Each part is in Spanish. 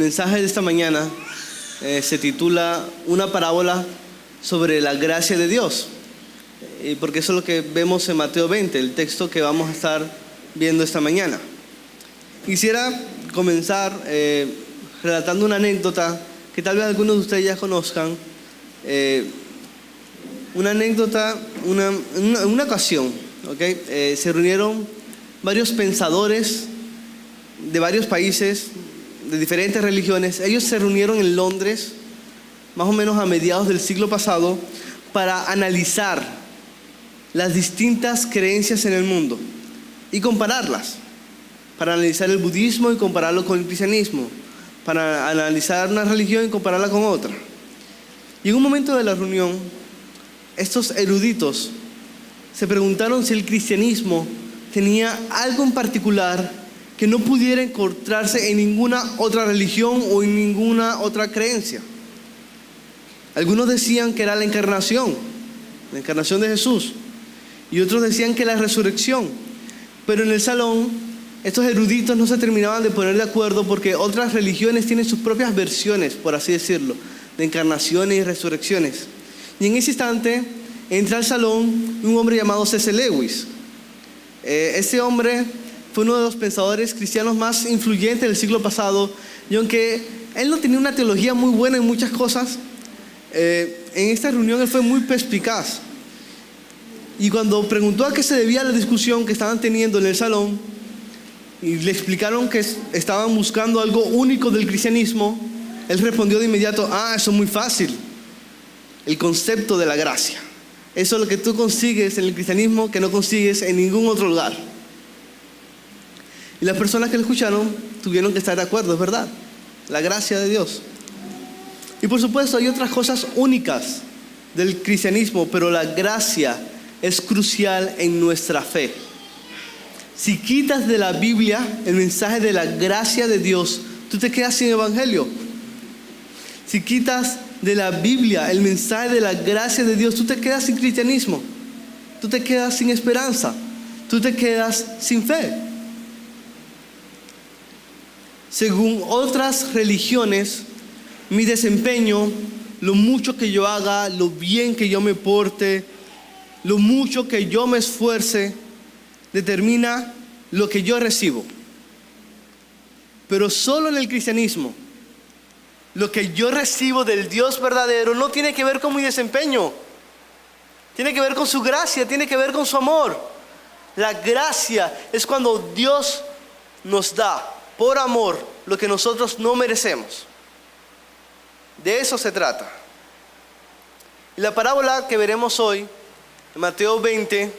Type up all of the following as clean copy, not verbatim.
mensaje de esta mañana se titula Una parábola sobre la gracia de Dios, porque eso es lo que vemos en Mateo 20, el texto que vamos a estar viendo esta mañana. Quisiera comenzar relatando una anécdota que tal vez algunos de ustedes ya conozcan. Una anécdota, una ocasión, se reunieron varios pensadores de varios países, de diferentes religiones. Ellos se reunieron en Londres, más o menos a mediados del siglo pasado, para analizar las distintas creencias en el mundo y compararlas, para analizar el budismo y compararlo con el cristianismo, para analizar una religión y compararla con otra. Y en un momento de la reunión, estos eruditos se preguntaron si el cristianismo tenía algo en particular que no pudiera encontrarse en ninguna otra religión o en ninguna otra creencia. Algunos decían que era la encarnación de Jesús, y otros decían que la resurrección. Pero en el salón, estos eruditos no se terminaban de poner de acuerdo, porque otras religiones tienen sus propias versiones, por así decirlo, de encarnaciones y resurrecciones. Y en ese instante entra al salón un hombre llamado C.S. Lewis. Ese hombre fue uno de los pensadores cristianos más influyentes del siglo pasado, y aunque él no tenía una teología muy buena en muchas cosas, en esta reunión él fue muy perspicaz. Y cuando preguntó a qué se debía la discusión que estaban teniendo en el salón, y le explicaron que estaban buscando algo único del cristianismo, él respondió de inmediato: eso es muy fácil, el concepto de la gracia. Eso es lo que tú consigues en el cristianismo que no consigues en ningún otro lugar. Y las personas que lo escucharon tuvieron que estar de acuerdo, es verdad, la gracia de Dios. Y por supuesto hay otras cosas únicas del cristianismo, pero la gracia es crucial en nuestra fe. Si quitas de la Biblia el mensaje de la gracia de Dios, tú te quedas sin evangelio. Si quitas de la Biblia el mensaje de la gracia de Dios, tú te quedas sin cristianismo, tú te quedas sin esperanza, tú te quedas sin fe. Según otras religiones, mi desempeño, lo mucho que yo haga, lo bien que yo me porte, lo mucho que yo me esfuerce, determina lo que yo recibo. Pero solo en el cristianismo, lo que yo recibo del Dios verdadero no tiene que ver con mi desempeño, tiene que ver con su gracia, tiene que ver con su amor. La gracia es cuando Dios nos da por amor lo que nosotros no merecemos. De eso se trata. Y la parábola que veremos hoy, en Mateo 20,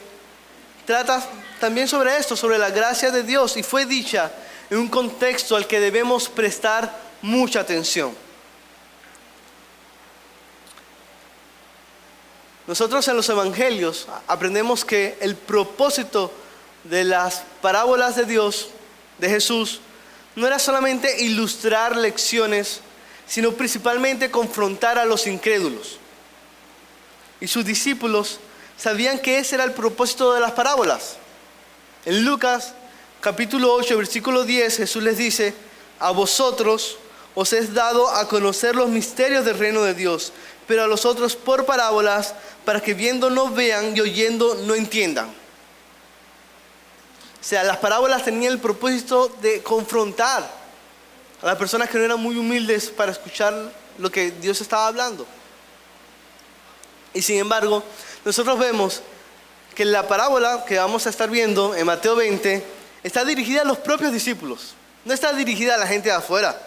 trata también sobre esto, sobre la gracia de Dios, y fue dicha en un contexto al que debemos prestar mucha atención. Nosotros en los evangelios aprendemos que el propósito de las parábolas de Dios, de Jesús, no era solamente ilustrar lecciones, sino principalmente confrontar a los incrédulos. Y sus discípulos sabían que ese era el propósito de las parábolas. En Lucas capítulo 8, versículo 10, Jesús les dice: a vosotros os es dado a conocer los misterios del reino de Dios, pero a los otros por parábolas, para que viendo no vean y oyendo no entiendan. O sea, las parábolas tenían el propósito de confrontar a las personas que no eran muy humildes para escuchar lo que Dios estaba hablando. Y sin embargo, nosotros vemos que la parábola que vamos a estar viendo en Mateo 20 está dirigida a los propios discípulos, no está dirigida a la gente de afuera.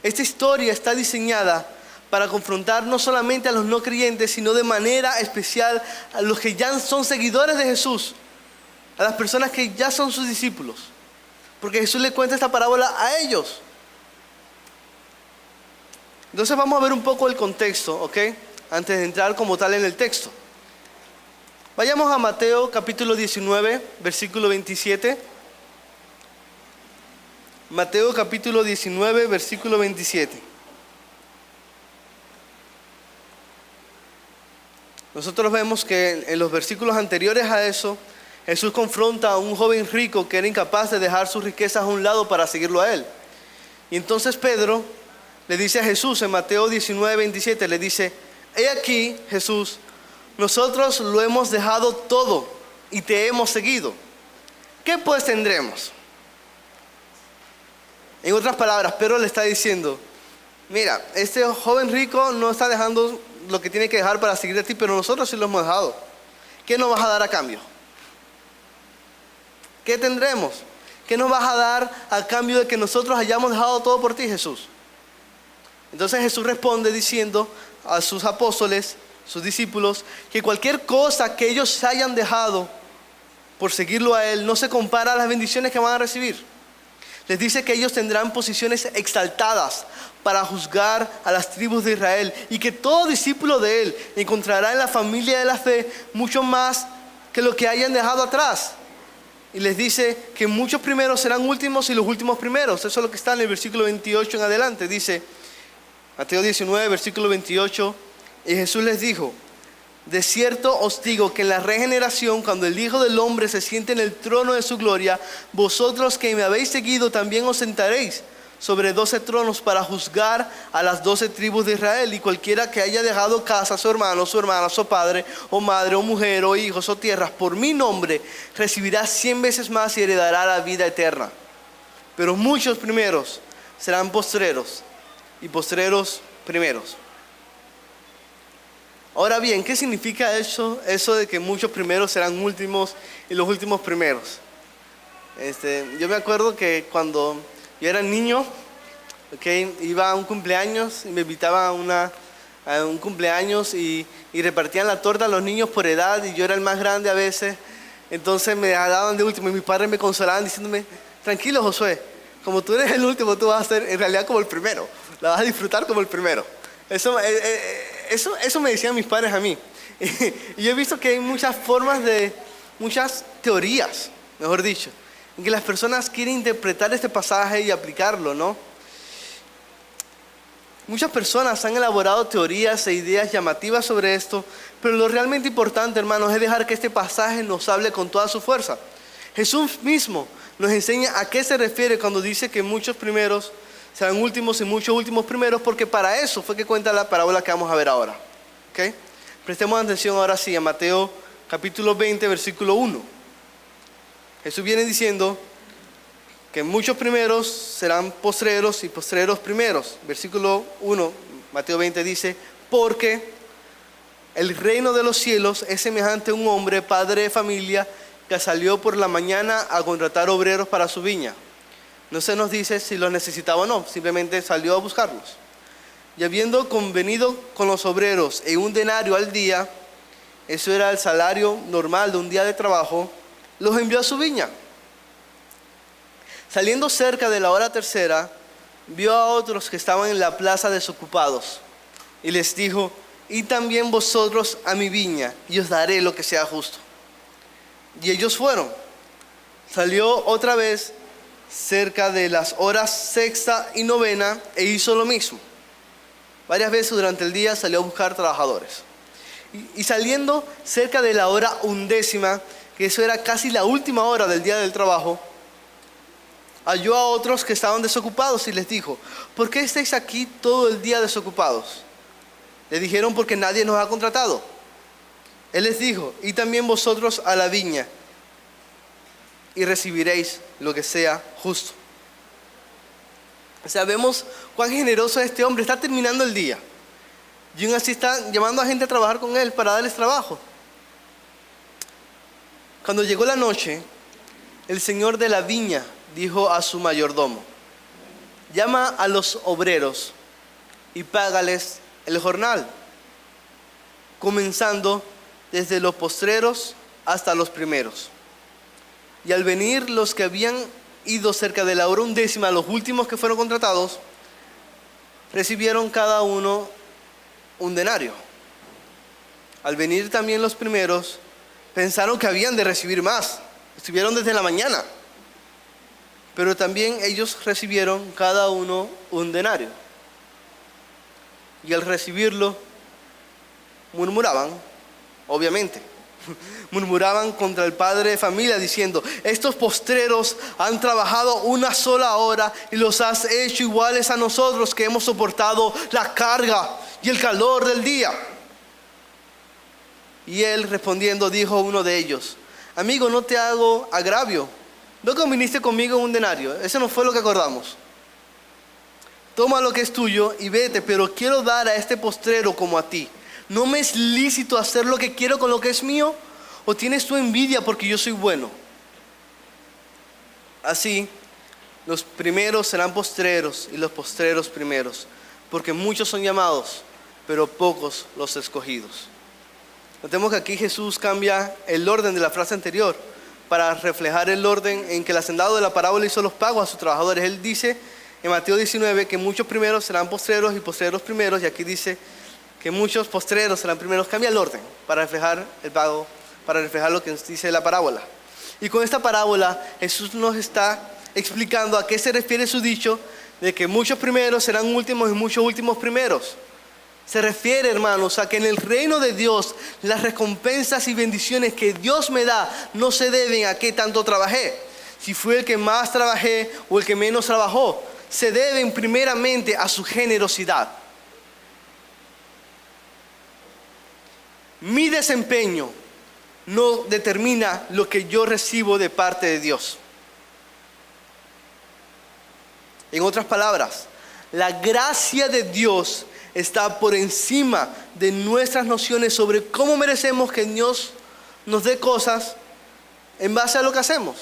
Esta historia está diseñada para confrontar no solamente a los no creyentes, sino de manera especial a los que ya son seguidores de Jesús, a las personas que ya son sus discípulos, porque Jesús le cuenta esta parábola a ellos. Entonces vamos a ver un poco el contexto, ¿ok? Antes de entrar como tal en el texto. Vayamos a Mateo capítulo 19, versículo 27. Mateo capítulo 19, versículo 27. Nosotros vemos que en los versículos anteriores a eso, Jesús confronta a un joven rico que era incapaz de dejar sus riquezas a un lado para seguirlo a él. Y entonces Pedro le dice a Jesús en Mateo 19:27, le dice: he aquí, Jesús, nosotros lo hemos dejado todo y te hemos seguido. ¿Qué pues tendremos? En otras palabras, Pedro le está diciendo: mira, este joven rico no está dejando lo que tiene que dejar para seguir a ti, pero nosotros sí lo hemos dejado. ¿Qué nos vas a dar a cambio? ¿Qué tendremos? ¿Qué nos vas a dar a cambio de que nosotros hayamos dejado todo por ti, Jesús? Entonces Jesús responde diciendo a sus apóstoles, sus discípulos, que cualquier cosa que ellos hayan dejado por seguirlo a Él no se compara a las bendiciones que van a recibir. Les dice que ellos tendrán posiciones exaltadas para juzgar a las tribus de Israel, y que todo discípulo de Él encontrará en la familia de la fe mucho más que lo que hayan dejado atrás. Y les dice que muchos primeros serán últimos y los últimos primeros. Eso es lo que está en el versículo 28 en adelante. Dice Mateo 19, versículo 28, y Jesús les dijo: de cierto os digo que en la regeneración, cuando el Hijo del Hombre se siente en el trono de su gloria, vosotros que me habéis seguido también os sentaréis sobre 12 tronos para juzgar a las 12 tribus de Israel. Y cualquiera que haya dejado casa, su hermano, su hermana, su padre, o madre, o mujer, o hijos, o tierras, por mi nombre, recibirá 100 veces más y heredará la vida eterna. Pero muchos primeros serán postreros, y postreros primeros. Ahora bien, ¿qué significa eso de que muchos primeros serán últimos y los últimos primeros? Yo me acuerdo que cuando yo era niño, iba a un cumpleaños y me invitaban a un cumpleaños y repartían la torta a los niños por edad, y yo era el más grande a veces. Entonces me daban de último y mis padres me consolaban diciéndome: tranquilo, Josué, como tú eres el último, tú vas a ser en realidad como el primero, la vas a disfrutar como el primero. Eso me decían mis padres a mí. Y yo he visto que hay muchas teorías, mejor dicho, en que las personas quieren interpretar este pasaje y aplicarlo, ¿no? Muchas personas han elaborado teorías e ideas llamativas sobre esto, pero lo realmente importante, hermanos, es dejar que este pasaje nos hable con toda su fuerza. Jesús mismo nos enseña a qué se refiere cuando dice que muchos primeros serán últimos y muchos últimos primeros, porque para eso fue que cuenta la parábola que vamos a ver ahora. ¿Okay? Prestemos atención ahora sí a Mateo capítulo 20, versículo 1. Jesús viene diciendo que muchos primeros serán postreros y postreros primeros. Versículo 1, Mateo 20 dice: porque el reino de los cielos es semejante a un hombre, padre de familia, que salió por la mañana a contratar obreros para su viña. No se nos dice si los necesitaba o no, simplemente salió a buscarlos. Y habiendo convenido con los obreros en un denario al día, eso era el salario normal de un día de trabajo, los envió a su viña. Saliendo cerca de la hora tercera, vio a otros que estaban en la plaza desocupados, y les dijo: id también vosotros a mi viña, y os daré lo que sea justo. Y ellos fueron. Salió otra vez cerca de las horas sexta y novena, e hizo lo mismo. Varias veces durante el día salió a buscar trabajadores. Y saliendo cerca de la hora undécima, que eso era casi la última hora del día del trabajo, halló a otros que estaban desocupados y les dijo: ¿por qué estáis aquí todo el día desocupados? Le dijeron: porque nadie nos ha contratado. Él les dijo: y también vosotros a la viña, y recibiréis lo que sea justo. O sea, vemos cuán generoso es este hombre. Está terminando el día y aún así está llamando a gente a trabajar con él para darles trabajo. Cuando llegó la noche, el señor de la viña dijo a su mayordomo: llama a los obreros y págales el jornal, comenzando desde los postreros hasta los primeros. Y al venir los que habían ido cerca de la hora undécima, los últimos que fueron contratados, recibieron cada uno un denario. Al venir también los primeros, pensaron que habían de recibir más. Estuvieron desde la mañana. Pero también ellos recibieron cada uno un denario. Y al recibirlo, murmuraban, obviamente. Murmuraban contra el padre de familia diciendo: estos postreros han trabajado una sola hora y los has hecho iguales a nosotros, que hemos soportado la carga y el calor del día. Y él respondiendo dijo a uno de ellos: amigo, no te hago agravio. ¿No conviniste conmigo en un denario? Eso no fue lo que acordamos. Toma lo que es tuyo y vete, pero quiero dar a este postrero como a ti. ¿No me es lícito hacer lo que quiero con lo que es mío? ¿O tienes tu envidia porque yo soy bueno? Así, los primeros serán postreros y los postreros primeros, porque muchos son llamados, pero pocos los escogidos. Notemos que aquí Jesús cambia el orden de la frase anterior para reflejar el orden en que el hacendado de la parábola hizo los pagos a sus trabajadores. Él dice en Mateo 19 que muchos primeros serán postreros y postreros primeros, y aquí dice que muchos postreros serán primeros. Cambia el orden para reflejar el pago, para reflejar lo que nos dice la parábola. Y con esta parábola Jesús nos está explicando a qué se refiere su dicho de que muchos primeros serán últimos y muchos últimos primeros. Se refiere, hermanos, a que en el reino de Dios las recompensas y bendiciones que Dios me da no se deben a qué tanto trabajé, si fue el que más trabajé o el que menos trabajó. Se deben primeramente a su generosidad. Mi desempeño no determina lo que yo recibo de parte de Dios. En otras palabras, la gracia de Dios está por encima de nuestras nociones sobre cómo merecemos que Dios nos dé cosas en base a lo que hacemos.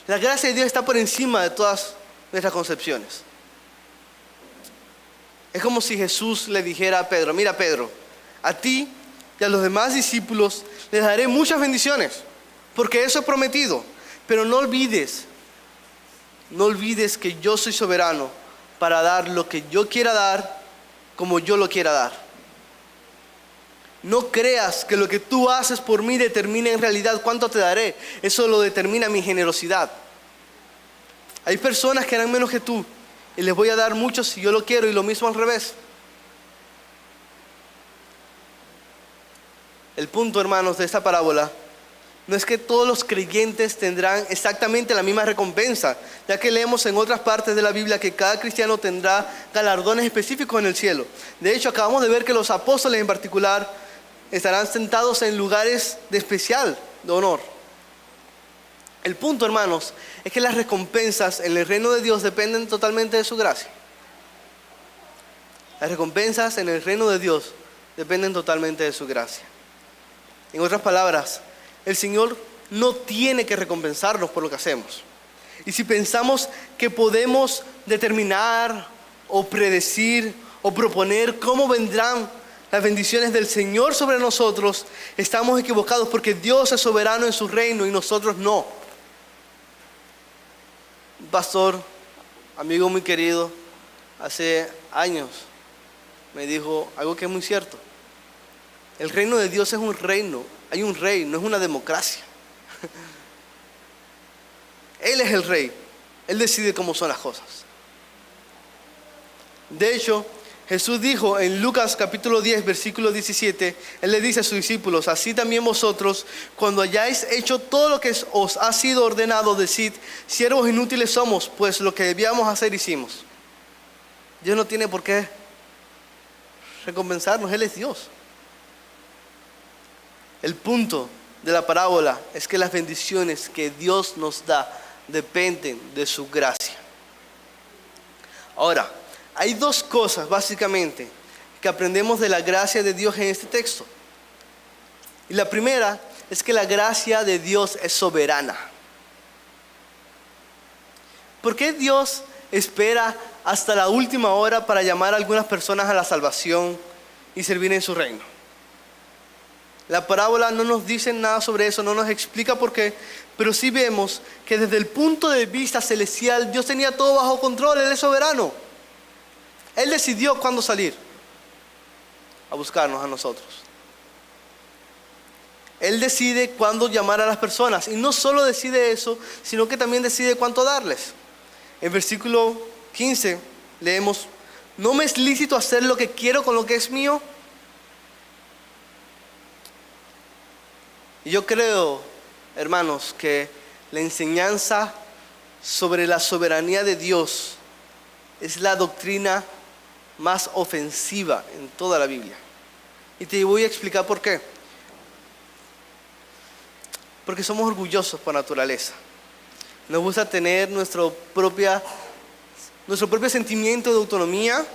La gracia de Dios está por encima de todas nuestras concepciones. Es como si Jesús le dijera a Pedro: mira, Pedro, a ti y a los demás discípulos les daré muchas bendiciones, porque eso he prometido, pero no olvides que yo soy soberano para dar lo que yo quiera dar, como yo lo quiera dar. No creas que lo que tú haces por mí determina en realidad cuánto te daré. Eso lo determina mi generosidad. Hay personas que harán menos que tú y les voy a dar mucho si yo lo quiero, y lo mismo al revés. El punto, hermanos, de esta parábola no es que todos los creyentes tendrán exactamente la misma recompensa, ya que leemos en otras partes de la Biblia que cada cristiano tendrá galardones específicos en el cielo. De hecho, acabamos de ver que los apóstoles en particular estarán sentados en lugares de especial de honor. El punto, hermanos, es que las recompensas en el reino de Dios dependen totalmente de su gracia. Las recompensas en el reino de Dios dependen totalmente de su gracia. En otras palabras, el Señor no tiene que recompensarnos por lo que hacemos. Y si pensamos que podemos determinar o predecir o proponer cómo vendrán las bendiciones del Señor sobre nosotros, estamos equivocados, porque Dios es soberano en su reino y nosotros no. Un pastor, amigo muy querido, hace años me dijo algo que es muy cierto. El reino de Dios es un reino. Hay un rey, no es una democracia. Él es el rey. Él decide cómo son las cosas. De hecho, Jesús dijo en Lucas capítulo 10, versículo 17, Él le dice a sus discípulos: así también vosotros, cuando hayáis hecho todo lo que os ha sido ordenado, decid: siervos inútiles somos, pues lo que debíamos hacer hicimos. Dios no tiene por qué recompensarnos, Él es Dios. El punto de la parábola es que las bendiciones que Dios nos da dependen de su gracia. Ahora, hay dos cosas básicamente que aprendemos de la gracia de Dios en este texto. Y la primera es que la gracia de Dios es soberana. ¿Por qué Dios espera hasta la última hora para llamar a algunas personas a la salvación y servir en su reino? La parábola no nos dice nada sobre eso, no nos explica por qué, pero sí vemos que desde el punto de vista celestial Dios tenía todo bajo control. Él es soberano. Él decidió cuándo salir a buscarnos a nosotros. Él decide cuándo llamar a las personas, y no solo decide eso, sino que también decide cuánto darles. En versículo 15 leemos: ¿no me es lícito hacer lo que quiero con lo que es mío? Y yo creo, hermanos, que la enseñanza sobre la soberanía de Dios es la doctrina más ofensiva en toda la Biblia. Y te voy a explicar por qué. Porque somos orgullosos por naturaleza. Nos gusta tener nuestro propio sentimiento de autonomía.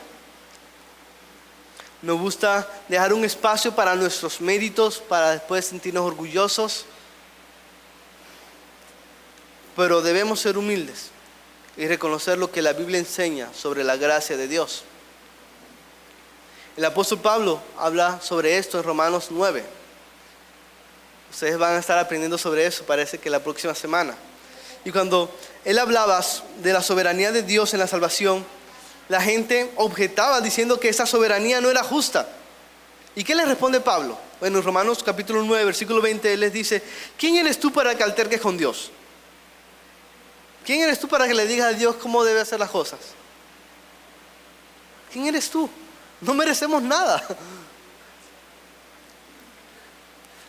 Nos gusta dejar un espacio para nuestros méritos, para después sentirnos orgullosos. Pero debemos ser humildes y reconocer lo que la Biblia enseña sobre la gracia de Dios. El apóstol Pablo habla sobre esto en Romanos 9. Ustedes van a estar aprendiendo sobre eso, parece que la próxima semana. Y cuando él hablaba de la soberanía de Dios en la salvación, la gente objetaba diciendo que esa soberanía no era justa. ¿Y qué le responde Pablo? Bueno, en Romanos capítulo 9, versículo 20, él les dice: ¿quién eres tú para que alterques con Dios? ¿Quién eres tú para que le digas a Dios cómo debe hacer las cosas? ¿Quién eres tú? No merecemos nada.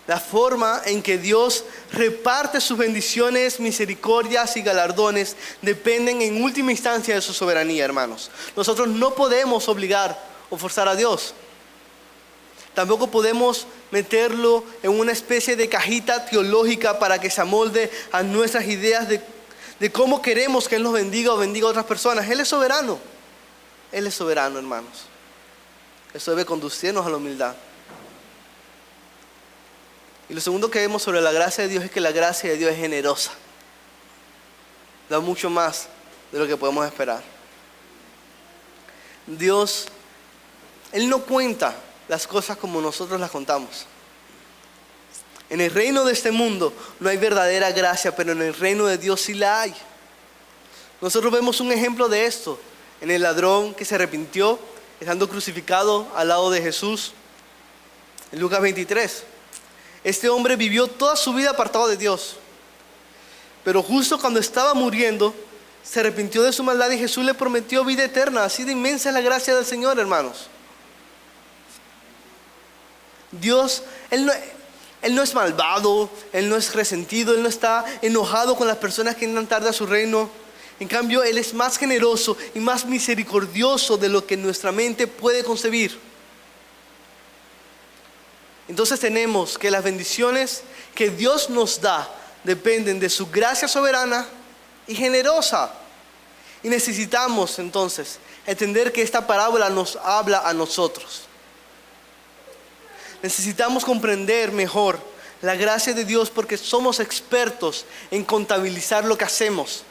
La forma en que Dios reparte sus bendiciones, misericordias y galardones dependen en última instancia de su soberanía, hermanos. Nosotros no podemos obligar o forzar a Dios. Tampoco podemos meterlo en una especie de cajita teológica para que se amolde a nuestras ideas de cómo queremos que Él nos bendiga o bendiga a otras personas. Él es soberano. Él es soberano, hermanos. Eso debe conducirnos a la humildad. Y lo segundo que vemos sobre la gracia de Dios es que la gracia de Dios es generosa. Da mucho más de lo que podemos esperar. Dios, Él no cuenta las cosas como nosotros las contamos. En el reino de este mundo no hay verdadera gracia, pero en el reino de Dios sí la hay. Nosotros vemos un ejemplo de esto en el ladrón que se arrepintió, estando crucificado al lado de Jesús. En Lucas 23. Este hombre vivió toda su vida apartado de Dios. Pero justo cuando estaba muriendo, se arrepintió de su maldad y Jesús le prometió vida eterna. Así de inmensa es la gracia del Señor, hermanos. Dios, Él no es malvado, Él no es resentido, Él no está enojado con las personas que entran tarde a su reino. En cambio, Él es más generoso y más misericordioso de lo que nuestra mente puede concebir. Entonces tenemos que las bendiciones que Dios nos da dependen de su gracia soberana y generosa. Y necesitamos entonces entender que esta parábola nos habla a nosotros. Necesitamos comprender mejor la gracia de Dios porque somos expertos en contabilizar lo que hacemos.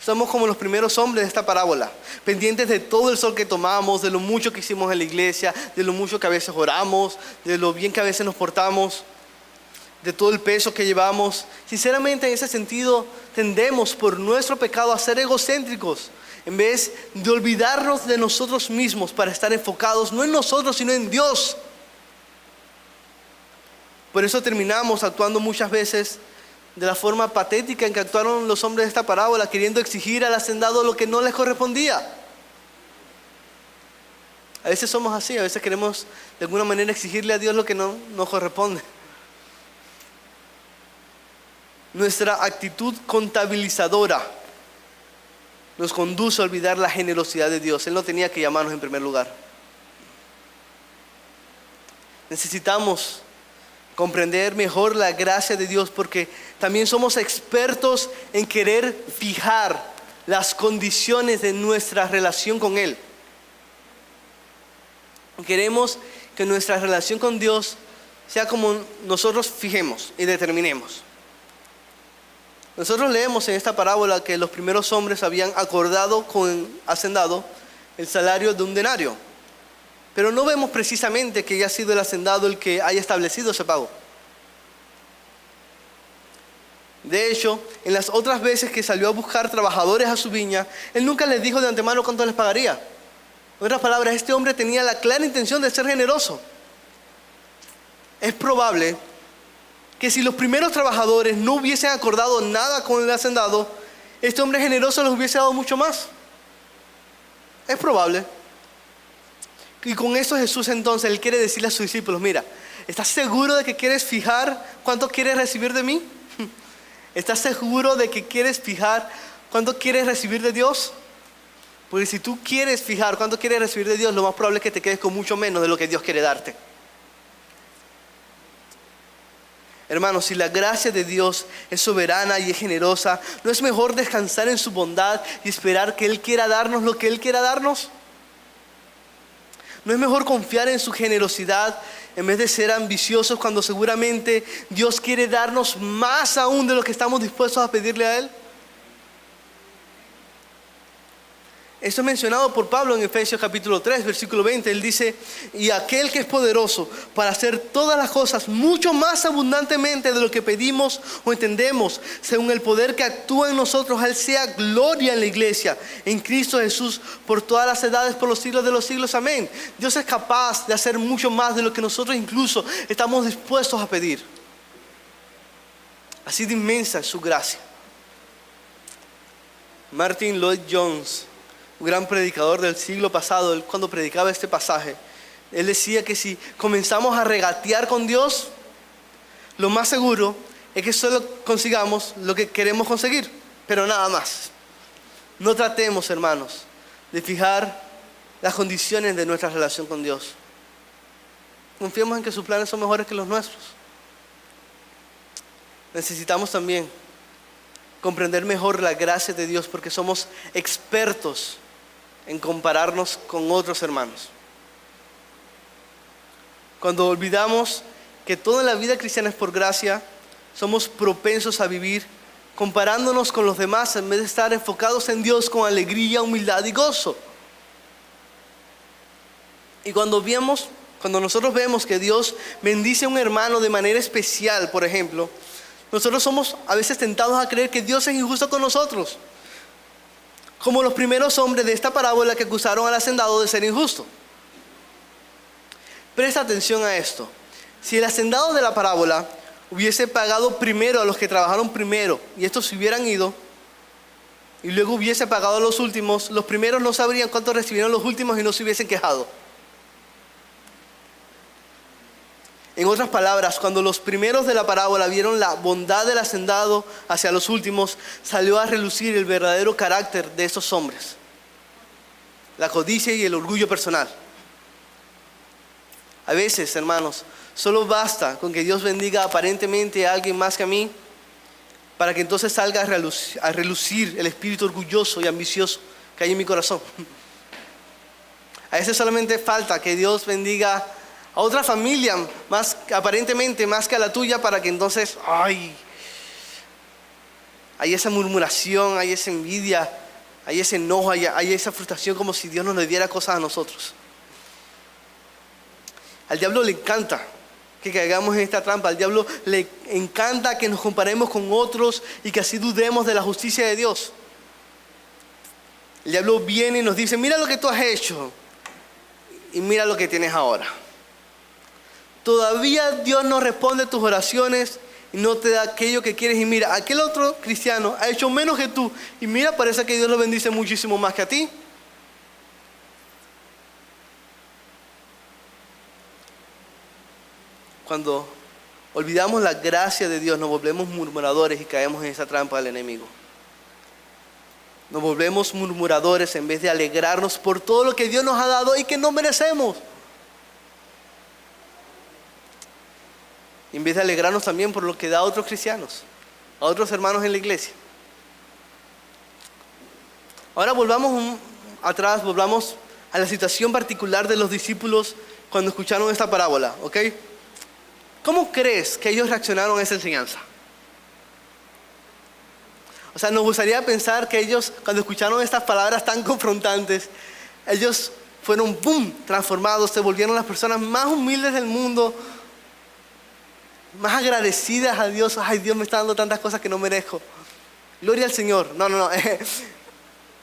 Somos como los primeros hombres de esta parábola, pendientes de todo el sol que tomamos, de lo mucho que hicimos en la iglesia, de lo mucho que a veces oramos, de lo bien que a veces nos portamos, de todo el peso que llevamos. Sinceramente, en ese sentido, tendemos por nuestro pecado a ser egocéntricos, en vez de olvidarnos de nosotros mismos para estar enfocados no en nosotros, sino en Dios. Por eso terminamos actuando muchas veces de la forma patética en que actuaron los hombres de esta parábola, queriendo exigir al hacendado lo que no les correspondía. A veces somos así, a veces queremos de alguna manera exigirle a Dios lo que no nos corresponde. Nuestra actitud contabilizadora nos conduce a olvidar la generosidad de Dios. Él no tenía que llamarnos en primer lugar. Necesitamos comprender mejor la gracia de Dios porque también somos expertos en querer fijar las condiciones de nuestra relación con Él. Queremos que nuestra relación con Dios sea como nosotros fijemos y determinemos. Nosotros leemos en esta parábola que los primeros hombres habían acordado con el hacendado el salario de un denario. Pero no vemos precisamente que haya sido el hacendado el que haya establecido ese pago. De hecho, en las otras veces que salió a buscar trabajadores a su viña, él nunca les dijo de antemano cuánto les pagaría. En otras palabras, este hombre tenía la clara intención de ser generoso. Es probable que si los primeros trabajadores no hubiesen acordado nada con el hacendado, este hombre generoso les hubiese dado mucho más. Es probable. Y con eso Jesús entonces, Él quiere decirle a sus discípulos, mira, ¿estás seguro de que quieres fijar cuánto quieres recibir de mí? ¿Estás seguro de que quieres fijar cuánto quieres recibir de Dios? Porque si tú quieres fijar cuánto quieres recibir de Dios, lo más probable es que te quedes con mucho menos de lo que Dios quiere darte. Hermanos, si la gracia de Dios es soberana y es generosa, ¿no es mejor descansar en su bondad y esperar que Él quiera darnos lo que Él quiera darnos? ¿No es mejor confiar en su generosidad en vez de ser ambiciosos cuando seguramente Dios quiere darnos más aún de lo que estamos dispuestos a pedirle a Él? Esto es mencionado por Pablo en Efesios capítulo 3, versículo 20. Él dice, y aquel que es poderoso para hacer todas las cosas mucho más abundantemente de lo que pedimos o entendemos, según el poder que actúa en nosotros, a Él sea gloria en la iglesia, en Cristo Jesús, por todas las edades, por los siglos de los siglos. Amén. Dios es capaz de hacer mucho más de lo que nosotros incluso estamos dispuestos a pedir. Así de inmensa es su gracia. Martin Lloyd-Jones, un gran predicador del siglo pasado, él cuando predicaba este pasaje, él decía que si comenzamos a regatear con Dios, lo más seguro es que solo consigamos lo que queremos conseguir, pero nada más. No tratemos, hermanos, de fijar las condiciones de nuestra relación con Dios. Confiemos en que sus planes son mejores que los nuestros. Necesitamos también comprender mejor la gracia de Dios, porque somos expertos en compararnos con otros hermanos. Cuando olvidamos que toda la vida cristiana es por gracia, somos propensos a vivir comparándonos con los demás en vez de estar enfocados en Dios con alegría, humildad y gozo. Y cuando nosotros vemos que Dios bendice a un hermano de manera especial, por ejemplo, nosotros somos a veces tentados a creer que Dios es injusto con nosotros, como los primeros hombres de esta parábola que acusaron al hacendado de ser injusto. Presta atención a esto. Si el hacendado de la parábola hubiese pagado primero a los que trabajaron primero y estos se hubieran ido, y luego hubiese pagado a los últimos, los primeros no sabrían cuánto recibieron los últimos y no se hubiesen quejado. En otras palabras, cuando los primeros de la parábola vieron la bondad del hacendado hacia los últimos, salió a relucir el verdadero carácter de estos hombres: la codicia y el orgullo personal. A veces, hermanos, solo basta con que Dios bendiga aparentemente a alguien más que a mí para que entonces salga a relucir el espíritu orgulloso y ambicioso que hay en mi corazón. A veces solamente falta que Dios bendiga a otra familia, aparentemente más que a la tuya, para que entonces hay esa murmuración, hay esa envidia, hay ese enojo, hay esa frustración, como si Dios no nos diera cosas a nosotros. Al diablo le encanta que caigamos en esta trampa. Al diablo le encanta que nos comparemos con otros y que así dudemos de la justicia de Dios. El diablo viene y nos dice: mira lo que tú has hecho y mira lo que tienes ahora. Todavía Dios no responde tus oraciones y no te da aquello que quieres. Y mira, aquel otro cristiano ha hecho menos que tú. Y mira, parece que Dios lo bendice muchísimo más que a ti. Cuando olvidamos la gracia de Dios, nos volvemos murmuradores y caemos en esa trampa del enemigo. Nos volvemos murmuradores en vez de alegrarnos por todo lo que Dios nos ha dado y que no merecemos. En vez de alegrarnos también por lo que da a otros cristianos, a otros hermanos en la iglesia. Ahora volvamos a la situación particular de los discípulos cuando escucharon esta parábola, ¿ok? ¿Cómo crees que ellos reaccionaron a esa enseñanza? O sea, nos gustaría pensar que ellos, cuando escucharon estas palabras tan confrontantes, ellos fueron transformados, se volvieron las personas más humildes del mundo, más agradecidas a Dios. Ay, Dios me está dando tantas cosas que no merezco. Gloria al Señor. No.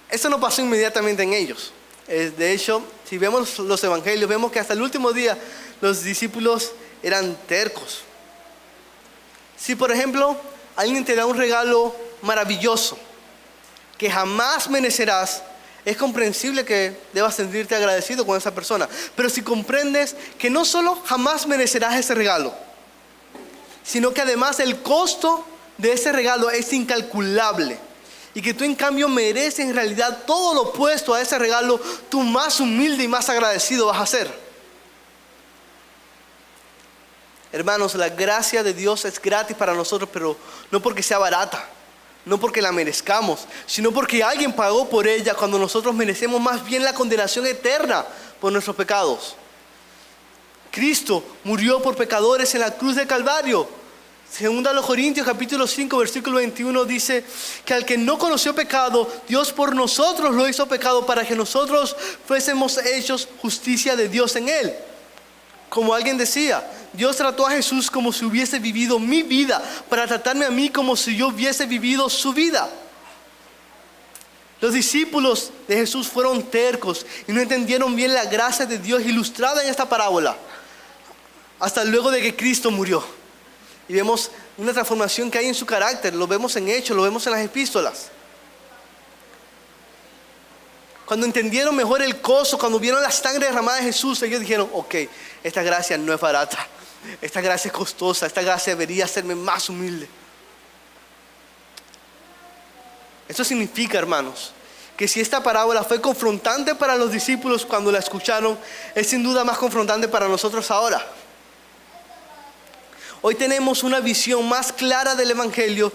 Eso no pasó inmediatamente en ellos. De hecho, si vemos los evangelios, vemos que hasta el último día los discípulos eran tercos. Si, por ejemplo, alguien te da un regalo maravilloso que jamás merecerás, es comprensible que debas sentirte agradecido con esa persona. Pero si comprendes que no solo jamás merecerás ese regalo, sino que además el costo de ese regalo es incalculable, y que tú en cambio mereces en realidad todo lo opuesto a ese regalo, tú más humilde y más agradecido vas a ser. Hermanos, la gracia de Dios es gratis para nosotros, pero no porque sea barata, no porque la merezcamos, sino porque alguien pagó por ella cuando nosotros merecemos más bien la condenación eterna por nuestros pecados. Cristo murió por pecadores en la cruz del Calvario. Segunda a los Corintios capítulo 5 versículo 21 dice que al que no conoció pecado, Dios por nosotros lo hizo pecado para que nosotros fuésemos hechos justicia de Dios en él. Como alguien decía, Dios trató a Jesús como si hubiese vivido mi vida para tratarme a mí como si yo hubiese vivido su vida. Los discípulos de Jesús fueron tercos y no entendieron bien la gracia de Dios ilustrada en esta parábola hasta luego de que Cristo murió. Y vemos una transformación que hay en su carácter, lo vemos en Hechos, lo vemos en las epístolas. Cuando entendieron mejor el costo, cuando vieron la sangre derramada de Jesús, ellos dijeron, ok, esta gracia no es barata, esta gracia es costosa, esta gracia debería hacerme más humilde. Esto significa, hermanos, que si esta parábola fue confrontante para los discípulos cuando la escucharon, es sin duda más confrontante para nosotros ahora. Hoy tenemos una visión más clara del Evangelio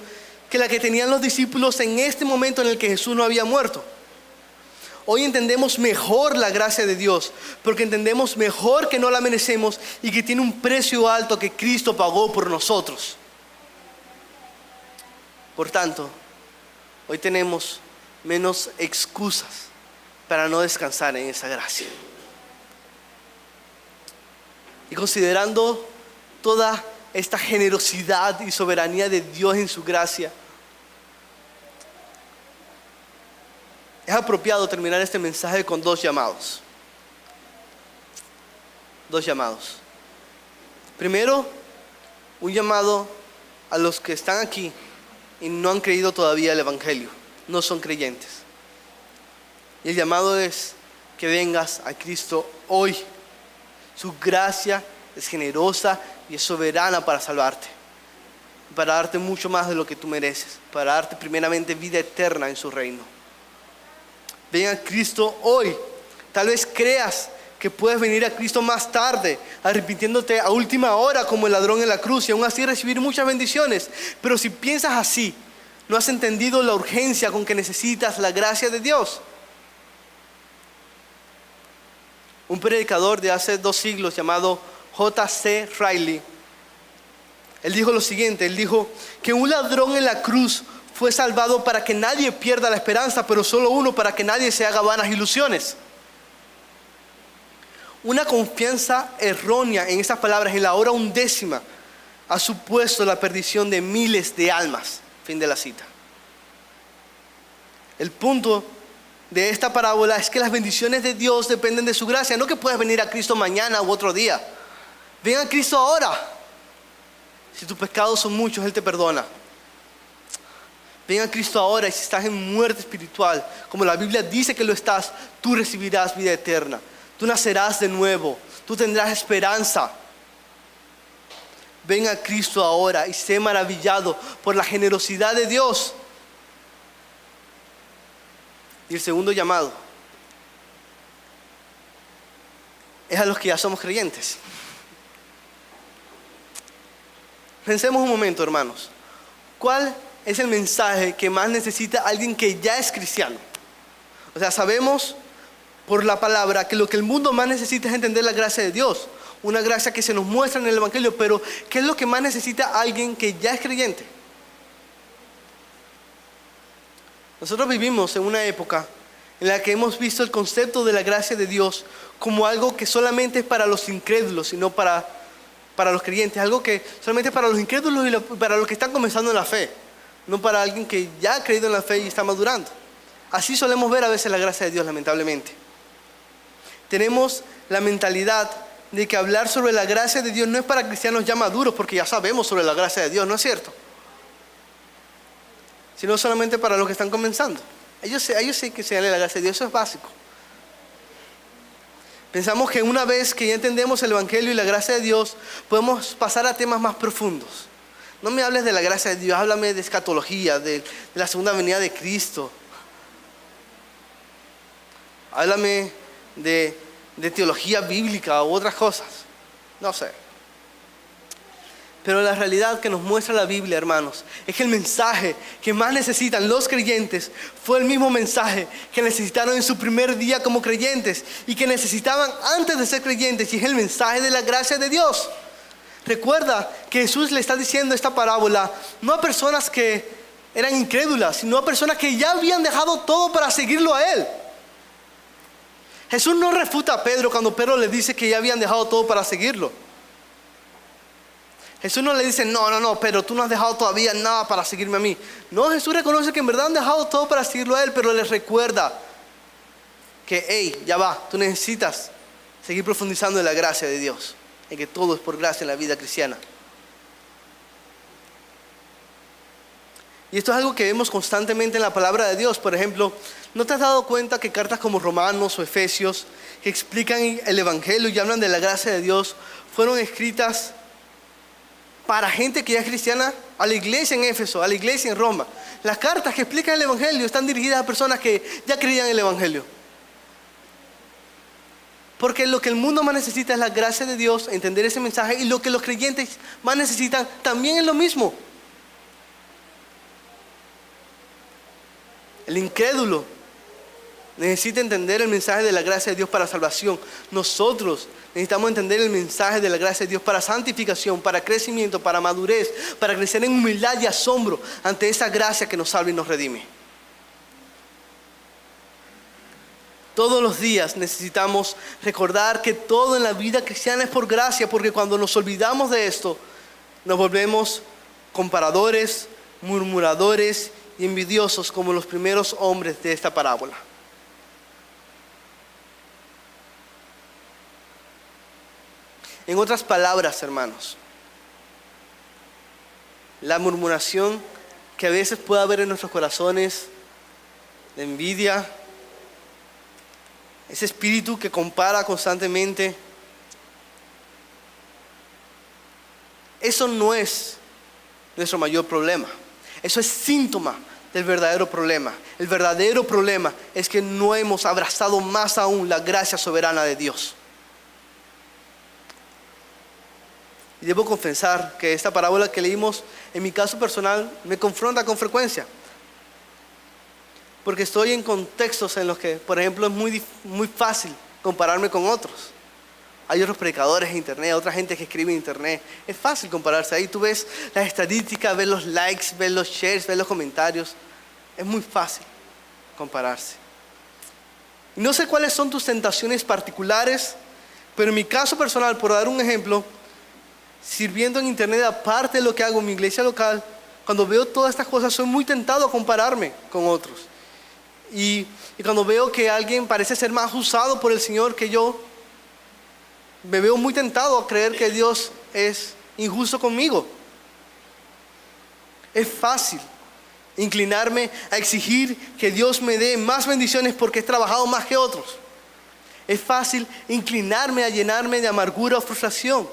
que la que tenían los discípulos en este momento en el que Jesús no había muerto. Hoy entendemos mejor la gracia de Dios, porque entendemos mejor que no la merecemos y que tiene un precio alto que Cristo pagó por nosotros. Por tanto, hoy tenemos menos excusas para no descansar en esa gracia. Y considerando toda esta generosidad y soberanía de Dios en su gracia, es apropiado terminar este mensaje con dos llamados. Dos llamados. Primero, un llamado a los que están aquí y no han creído todavía el Evangelio, no son creyentes. Y el llamado es que vengas a Cristo hoy. Su gracia es generosa y es soberana para salvarte, para darte mucho más de lo que tú mereces, para darte primeramente vida eterna en su reino. Ven a Cristo hoy. Tal vez creas que puedes venir a Cristo más tarde, arrepintiéndote a última hora como el ladrón en la cruz y aún así recibir muchas bendiciones. Pero si piensas así, no has entendido la urgencia con que necesitas la gracia de Dios. Un predicador de hace 2 siglos llamado J.C. Riley, él dijo lo siguiente, él dijo que un ladrón en la cruz fue salvado para que nadie pierda la esperanza, pero solo uno para que nadie se haga vanas ilusiones. Una confianza errónea en esas palabras en la hora 1/10 ha supuesto la perdición de miles de almas. Fin de la cita. El punto de esta parábola es que las bendiciones de Dios dependen de su gracia, no que puedas venir a Cristo mañana u otro día. Ven a Cristo ahora. Si tus pecados son muchos, Él te perdona. Ven a Cristo ahora y si estás en muerte espiritual, como la Biblia dice que lo estás, tú recibirás vida eterna. Tú nacerás de nuevo, tú tendrás esperanza. Ven a Cristo ahora y sé maravillado por la generosidad de Dios. Y el segundo llamado es a los que ya somos creyentes. Pensemos un momento, hermanos. ¿Cuál es el mensaje que más necesita alguien que ya es cristiano? O sea, sabemos por la palabra que lo que el mundo más necesita es entender la gracia de Dios, una gracia que se nos muestra en el Evangelio, pero ¿qué es lo que más necesita alguien que ya es creyente? Nosotros vivimos en una época en la que hemos visto el concepto de la gracia de Dios como algo que solamente es para los incrédulos y no para los creyentes, algo que solamente es para los incrédulos y para los que están comenzando en la fe, no para alguien que ya ha creído en la fe y está madurando. Así solemos ver a veces la gracia de Dios, lamentablemente. Tenemos la mentalidad de que hablar sobre la gracia de Dios no es para cristianos ya maduros, porque ya sabemos sobre la gracia de Dios, ¿no es cierto? Sino solamente para los que están comenzando. ellos sí que se dan la gracia de Dios, eso es básico. Pensamos que una vez que ya entendemos el Evangelio y la gracia de Dios, podemos pasar a temas más profundos. No me hables de la gracia de Dios, háblame de escatología, de la segunda venida de Cristo. Háblame de teología bíblica u otras cosas. No sé. Pero la realidad que nos muestra la Biblia, hermanos, es que el mensaje que más necesitan los creyentes fue el mismo mensaje que necesitaron en su primer día como creyentes y que necesitaban antes de ser creyentes, y es el mensaje de la gracia de Dios. Recuerda que Jesús le está diciendo esta parábola no a personas que eran incrédulas, sino a personas que ya habían dejado todo para seguirlo a Él. Jesús no refuta a Pedro cuando Pedro le dice que ya habían dejado todo para seguirlo. Jesús no le dice, no, pero tú no has dejado todavía nada para seguirme a mí. No, Jesús reconoce que en verdad han dejado todo para seguirlo a Él, pero les recuerda que, hey, ya va, tú necesitas seguir profundizando en la gracia de Dios, en que todo es por gracia en la vida cristiana. Y esto es algo que vemos constantemente en la palabra de Dios. Por ejemplo, ¿no te has dado cuenta que cartas como Romanos o Efesios, que explican el Evangelio y hablan de la gracia de Dios, fueron escritas para gente que ya es cristiana, a la iglesia en Éfeso, a la iglesia en Roma? Las cartas que explican el Evangelio están dirigidas a personas que ya creían en el Evangelio. Porque lo que el mundo más necesita es la gracia de Dios, entender ese mensaje, y lo que los creyentes más necesitan también es lo mismo. El incrédulo necesita entender el mensaje de la gracia de Dios para salvación. Nosotros necesitamos entender el mensaje de la gracia de Dios para santificación, para crecimiento, para madurez, para crecer en humildad y asombro ante esa gracia que nos salva y nos redime. Todos los días necesitamos recordar que todo en la vida cristiana es por gracia, porque cuando nos olvidamos de esto, nos volvemos comparadores, murmuradores y envidiosos como los primeros hombres de esta parábola. En otras palabras, hermanos, la murmuración que a veces puede haber en nuestros corazones, la envidia, ese espíritu que compara constantemente, eso no es nuestro mayor problema. Eso es síntoma del verdadero problema. El verdadero problema es que no hemos abrazado más aún la gracia soberana de Dios. Y debo confesar que esta parábola que leímos, en mi caso personal, me confronta con frecuencia. Porque estoy en contextos en los que, por ejemplo, es muy fácil compararme con otros. Hay otros predicadores en internet, otra gente que escribe en internet. Es fácil compararse. Ahí tú ves las estadísticas, ves los likes, ves los shares, ves los comentarios. Es muy fácil compararse. Y no sé cuáles son tus tentaciones particulares, pero en mi caso personal, por dar un ejemplo, sirviendo en internet, aparte de lo que hago en mi iglesia local, cuando veo todas estas cosas, soy muy tentado a compararme con otros. Y cuando veo que alguien parece ser más usado por el Señor que yo, me veo muy tentado a creer que Dios es injusto conmigo. Es fácil inclinarme a exigir que Dios me dé más bendiciones porque he trabajado más que otros. Es fácil inclinarme a llenarme de amargura o frustración.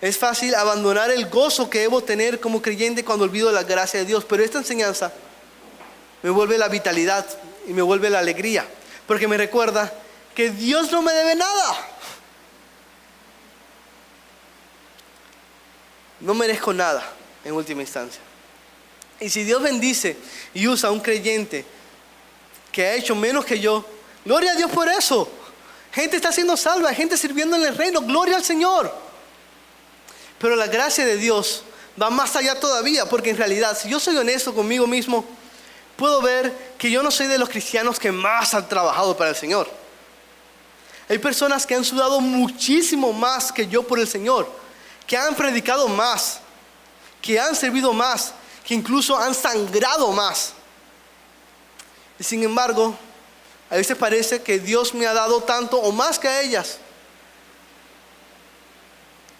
Es fácil abandonar el gozo que debo tener como creyente cuando olvido la gracia de Dios. Pero esta enseñanza me vuelve la vitalidad y me vuelve la alegría, porque me recuerda que Dios no me debe nada. No merezco nada en última instancia. Y si Dios bendice y usa a un creyente que ha hecho menos que yo, gloria a Dios por eso. Gente está siendo salva, gente sirviendo en el reino, gloria al Señor. Pero la gracia de Dios va más allá todavía, porque en realidad, si yo soy honesto conmigo mismo, puedo ver que yo no soy de los cristianos que más han trabajado para el Señor. Hay personas que han sudado muchísimo más que yo por el Señor, que han predicado más, que han servido más, que incluso han sangrado más. Y sin embargo, a veces parece que Dios me ha dado tanto o más que a ellas.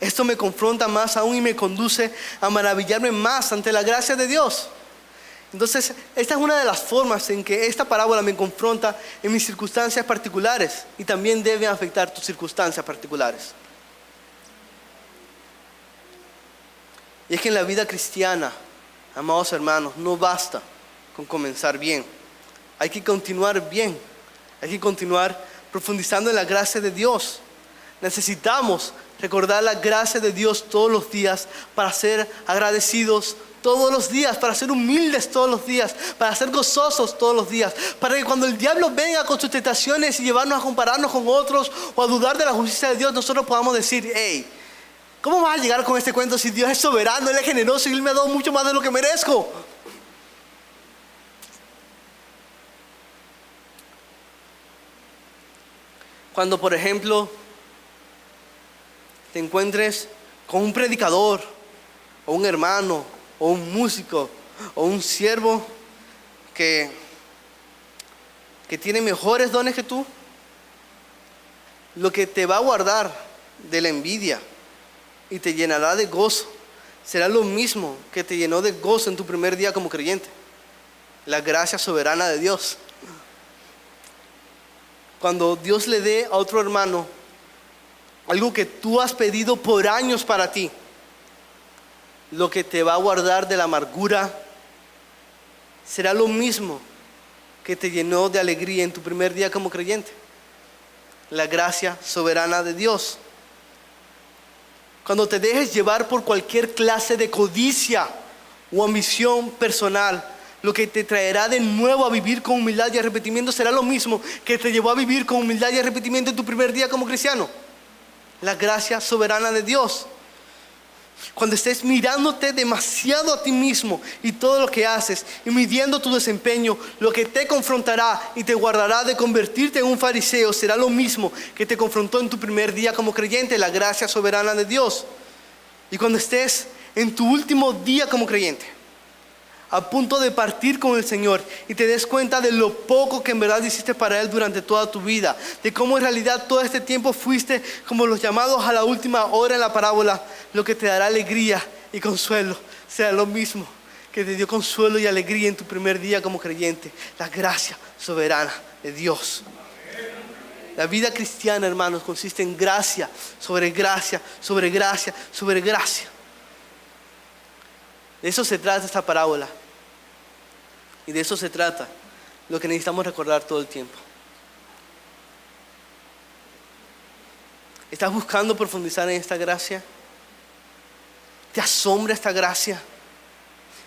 Esto me confronta más aún y me conduce a maravillarme más ante la gracia de Dios. Entonces, esta es una de las formas en que esta parábola me confronta en mis circunstancias particulares y también debe afectar tus circunstancias particulares. Y es que en la vida cristiana, amados hermanos, no basta con comenzar bien. Hay que continuar bien. Hay que continuar profundizando en la gracia de Dios. Necesitamos recordar la gracia de Dios todos los días para ser agradecidos todos los días, para ser humildes todos los días, para ser gozosos todos los días, para que cuando el diablo venga con sus tentaciones y llevarnos a compararnos con otros o a dudar de la justicia de Dios, nosotros podamos decir: hey, ¿cómo vas a llegar con este cuento si Dios es soberano, Él es generoso y Él me ha dado mucho más de lo que merezco? Cuando, por ejemplo, te encuentres con un predicador, o un hermano, o un músico, o un siervo que tiene mejores dones que tú, lo que te va a guardar de la envidia y te llenará de gozo será lo mismo que te llenó de gozo en tu primer día como creyente: la gracia soberana de Dios. Cuando Dios le dé a otro hermano algo que tú has pedido por años para ti, lo que te va a guardar de la amargura será lo mismo que te llenó de alegría en tu primer día como creyente: la gracia soberana de Dios. Cuando te dejes llevar por cualquier clase de codicia o ambición personal, lo que te traerá de nuevo a vivir con humildad y arrepentimiento será lo mismo que te llevó a vivir con humildad y arrepentimiento en tu primer día como cristiano: la gracia soberana de Dios. Cuando estés mirándote demasiado a ti mismo y todo lo que haces y midiendo tu desempeño, lo que te confrontará y te guardará de convertirte en un fariseo será lo mismo que te confrontó en tu primer día como creyente: la gracia soberana de Dios. Y cuando estés en tu último día como creyente, a punto de partir con el Señor, y te des cuenta de lo poco que en verdad hiciste para Él durante toda tu vida, de cómo en realidad todo este tiempo fuiste como los llamados a la última hora en la parábola, lo que te dará alegría y consuelo será lo mismo que te dio consuelo y alegría en tu primer día como creyente: la gracia soberana de Dios. La vida cristiana, hermanos, consiste en gracia sobre gracia, sobre gracia, sobre gracia. De eso se trata esta parábola. Y de eso se trata lo que necesitamos recordar todo el tiempo. ¿Estás buscando profundizar en esta gracia? ¿Te asombra esta gracia?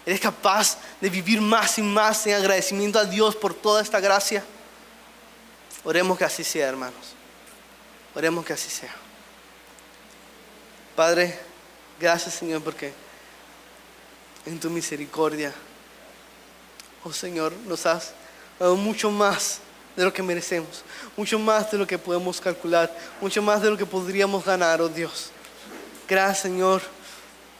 ¿Eres capaz de vivir más y más en agradecimiento a Dios por toda esta gracia? Oremos que así sea, hermanos. Oremos que así sea. Padre, gracias, Señor, porque en tu misericordia, oh Señor, nos has dado mucho más de lo que merecemos, mucho más de lo que podemos calcular, mucho más de lo que podríamos ganar, oh Dios. Gracias, Señor,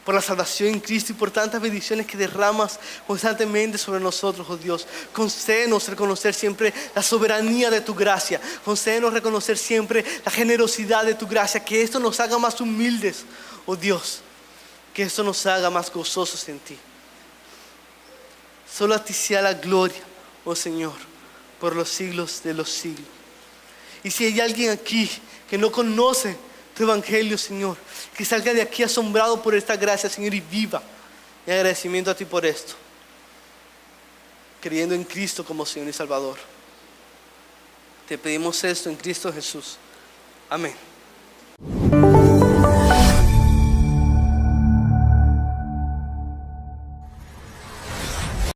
por la salvación en Cristo y por tantas bendiciones que derramas constantemente sobre nosotros, oh Dios. Concédenos reconocer siempre la soberanía de tu gracia. Concédenos reconocer siempre la generosidad de tu gracia. Que esto nos haga más humildes, oh Dios. Que esto nos haga más gozosos en ti. Solo a ti sea la gloria, oh Señor, por los siglos de los siglos. Y si hay alguien aquí que no conoce tu evangelio, Señor, que salga de aquí asombrado por esta gracia, Señor, y viva en agradecimiento a ti por esto, creyendo en Cristo como Señor y Salvador. Te pedimos esto en Cristo Jesús. Amén.